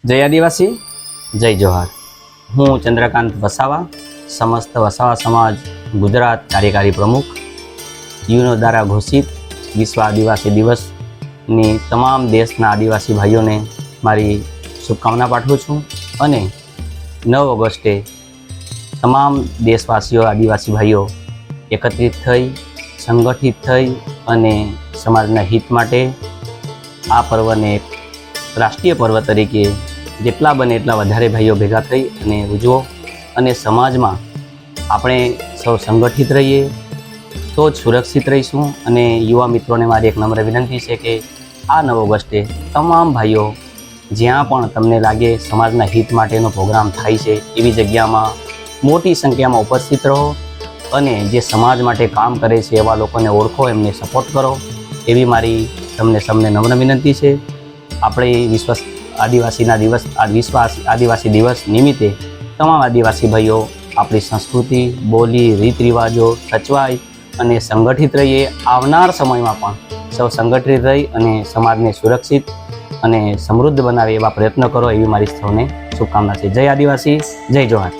જય આદિવાસી, જય જોહાર। હું ચંદ્રકાંત વસાવા, સમસ્ત વસાવા સમાજ ગુજરાત કાર્યકારી પ્રમુખ, યુનો દ્વારા ઘોષિત વિશ્વ આદિવાસી દિવસની તમામ દેશના આદિવાસી ભાઈઓને મારી શુભકામના પાઠવું છું અને 9 ઓગસ્ટે તમામ દેશવાસીઓ આદિવાસી ભાઈઓ એકત્રિત થઈ, સંગઠિત થઈ અને સમાજના હિત માટે આ પર્વને એક રાષ્ટ્રીય પર્વ તરીકે જેટલા બને એટલા વધારે ભાઈઓ ભેગા થઈ અને ઉજવો અને સમાજમાં આપણે સૌ સંગઠિત રહીએ તો જ સુરક્ષિત રહીશું। અને યુવા મિત્રોને મારી એક નમ્ર વિનંતી છે કે આ 9 ઓગસ્ટે તમામ ભાઈઓ જ્યાં પણ તમને લાગે સમાજના હિત માટેનો પ્રોગ્રામ થાય છે એવી જગ્યામાં મોટી સંખ્યામાં ઉપસ્થિત રહો અને જે સમાજ માટે કામ કરે છે એવા લોકોને ઓળખો, એમને સપોર્ટ કરો એવી મારી તમને સૌને નમ્ર વિનંતી છે। આપણે વિશ્વ આદિવાસી દિવસ નિમિત્તે તમામ આદિવાસી ભાઈઓ આપણી સંસ્કૃતિ, બોલી, રીત રિવાજો સચવાય અને સંગઠિત રહીએ। આવનાર સમયમાં પણ સૌ સંગઠિત રહી અને સમાજને સુરક્ષિત અને સમૃદ્ધ બનાવે એવા પ્રયત્નો કરો એવી મારી સૌને શુભકામના છે। જય આદિવાસી, જય જોહાર।